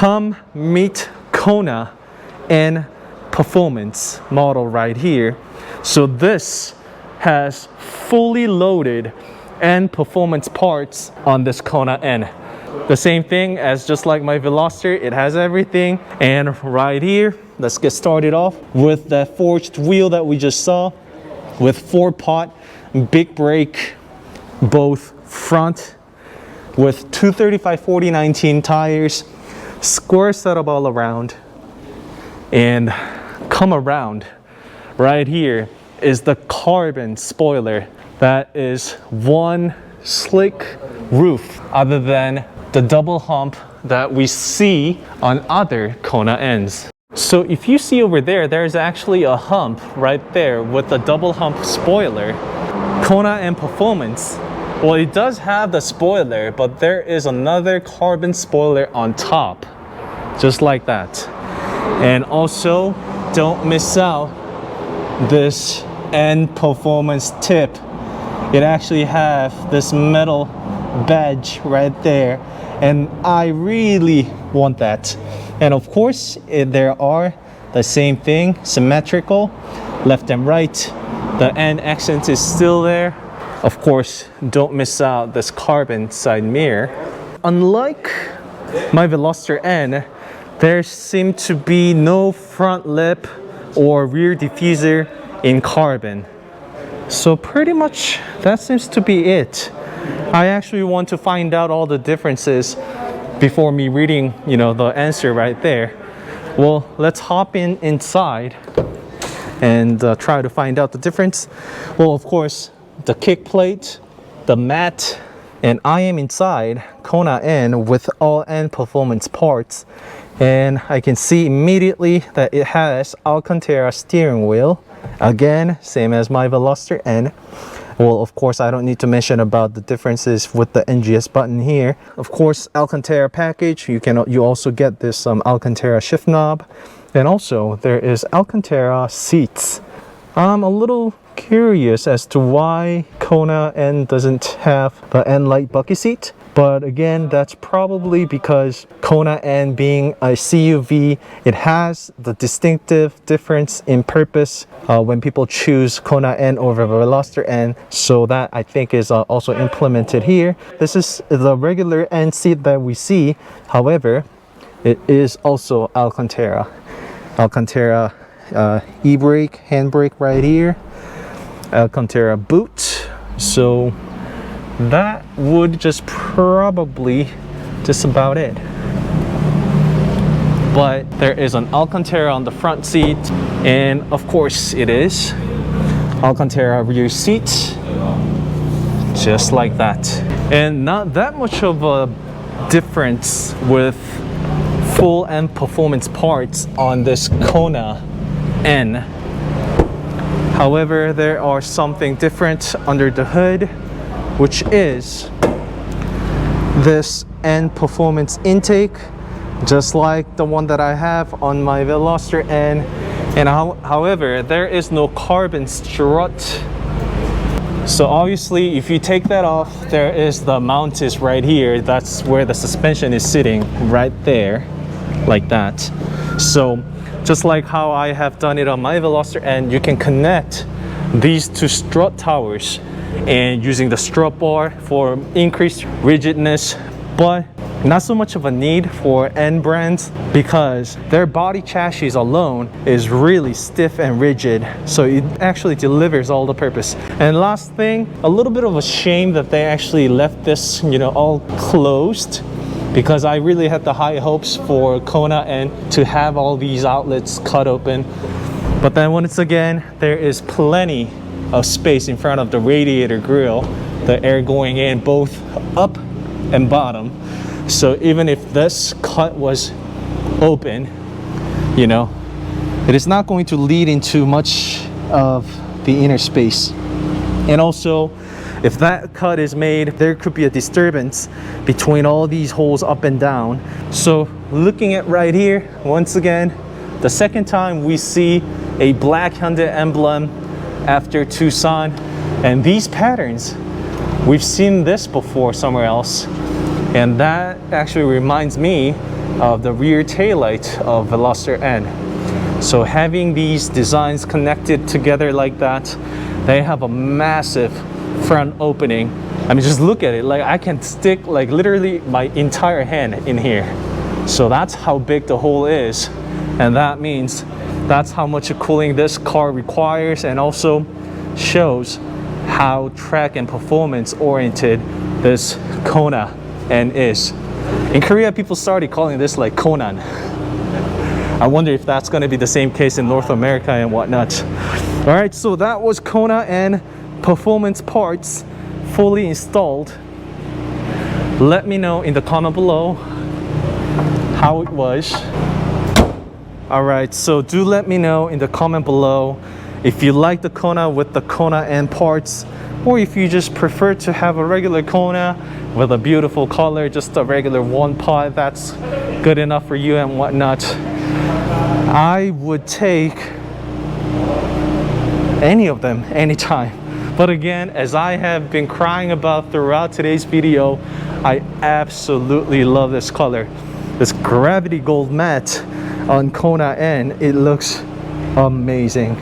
Come meet Kona N Performance model right here. So this has fully loaded N Performance parts on this Kona N. The same thing as just like my Veloster, it has everything. And right here, let's get started off with that forged wheel that we just saw with 4-pot big brake, both front with 235/40/19 tires, square setup all around. And come around right here is the carbon spoiler. That is one slick roof other than the double hump that we see on other Kona Ns. So if you see over there, there's actually a hump right there with the double hump spoiler. Kona N Performance, well, it does have the spoiler, but there is another carbon spoiler on top, just like that. And also, don't miss out this N Performance tip. It actually have this metal badge right there, and I really want that. And of course, there are the same thing, symmetrical, left and right. The N accent is still there. Of course, don't miss out this carbon side mirror. Unlike my Veloster N, there seemed to be no front lip or rear diffuser in carbon. So pretty much that seems to be it. I actually want to find out all the differences before me reading, the answer right there. Well, let's hop inside and try to find out the difference. Well, of course, the kick plate, the mat, and I am inside Kona N with all N Performance parts. And I can see immediately that it has Alcantara steering wheel. Again, same as my Veloster N. Well, of course, I don't need to mention about the differences with the NGS button here. Of course, Alcantara package. You also get this Alcantara shift knob, and also there is Alcantara seats. I'm a little curious as to why Kona N doesn't have the N Light bucket seat. But again, that's probably because Kona N being a CUV, it has the distinctive difference in purpose when people choose Kona N over Veloster N. So that I think is also implemented here. This is the regular N seat that we see. However, it is also Alcantara. Alcantara e-brake, handbrake right here. Alcantara boot. So that would just probably just about it. But there is an Alcantara on the front seat, and of course it is Alcantara rear seat, just like that. And not that much of a difference with full N Performance parts on this Kona N. However, there are something different under the hood, which is this N Performance intake, just like the one that I have on my Veloster N. And however, there is no carbon strut. So obviously, if you take that off, there is the mount is right here. That's where the suspension is sitting, right there, like that. So just like how I have done it on my Veloster N, you can connect these two strut towers and using the strut bar for increased rigidness, but not so much of a need for N brands because their body chassis alone is really stiff and rigid, so it actually delivers all the purpose. And last thing, a little bit of a shame that they actually left this all closed, because I really had the high hopes for Kona N to have all these outlets cut open. But then once again, there is plenty of space in front of the radiator grill, the air going in both up and bottom. So even if this cut was open, it is not going to lead into much of the inner space. And also, if that cut is made, there could be a disturbance between all these holes up and down. So looking at right here, once again, the second time we see a black Hyundai emblem after Tucson, and these patterns, we've seen this before somewhere else. And that actually reminds me of the rear taillight of Veloster N. So having these designs connected together like that, they have a massive front opening. I mean, just look at it. Like, I can stick like literally my entire hand in here. So that's how big the hole is, and that means that's how much cooling this car requires, and also shows how track and performance oriented this Kona N is. In Korea, people started calling this like Kona N. I wonder if that's going to be the same case in North America and whatnot. All right, so that was Kona N Performance Parts fully installed. Let me know in the comment below how it was. All right, so do let me know in the comment below if you like the Kona with the Kona N parts, or if you just prefer to have a regular Kona with a beautiful color, just a regular one pot that's good enough for you and whatnot. I would take any of them anytime. But again, as I have been crying about throughout today's video, I absolutely love this color. This gravity gold matte on Kona N, it looks amazing.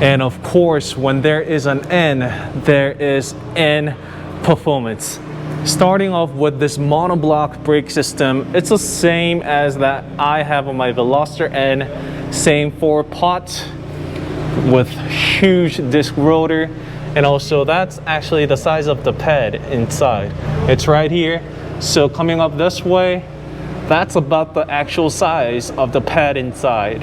And of course, when there is an N, there is N performance. Starting off with this monoblock brake system, it's the same as that I have on my Veloster N. Same 4-pot with huge disc rotor, and also that's actually the size of the pad inside. It's right here. So coming up this way, that's about the actual size of the pad inside.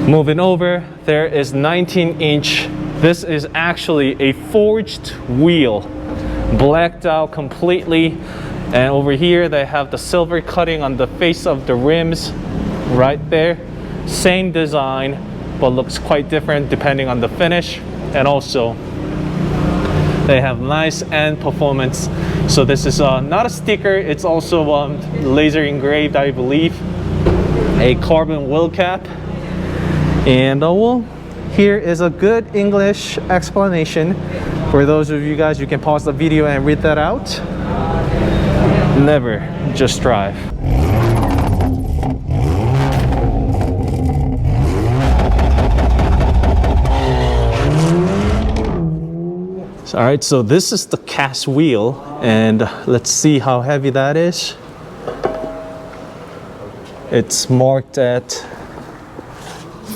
Moving over, there is 19-inch. This is actually a forged wheel, blacked out completely. And over here, they have the silver cutting on the face of the rims right there. Same design, but looks quite different depending on the finish. And also, they have nice N performance. So this is not a sticker, it's also laser engraved, I believe. A carbon wheel cap. And well, here is a good English explanation. For those of you guys, you can pause the video and read that out. Never just drive. All right, so this is the cast wheel, and let's see how heavy that is. It's marked at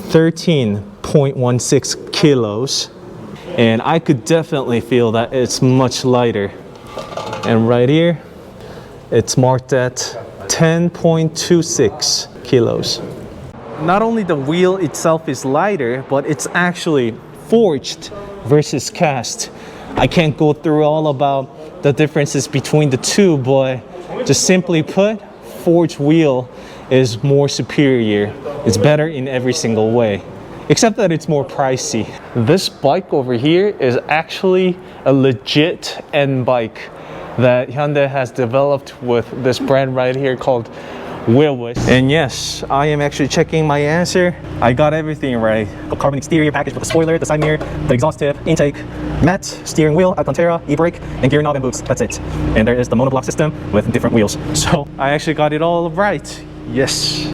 13.16 kilos, and I could definitely feel that it's much lighter. And right here, it's marked at 10.26 kilos. Not only the wheel itself is lighter, but it's actually forged versus cast. I can't go through all about the differences between the two, but just simply put, forged wheel is more superior. It's better in every single way, except that it's more pricey. This bike over here is actually a legit N bike that Hyundai has developed with this brand right here called Veloster. And yes, I am actually checking my answer. I got everything right. The carbon exterior package with the spoiler, the side mirror, the exhaust tip, intake, matte, steering wheel, Alcantara, e-brake, and gear knob and boots. That's it. And there is the monoblock system with different wheels. So I actually got it all right. Yes.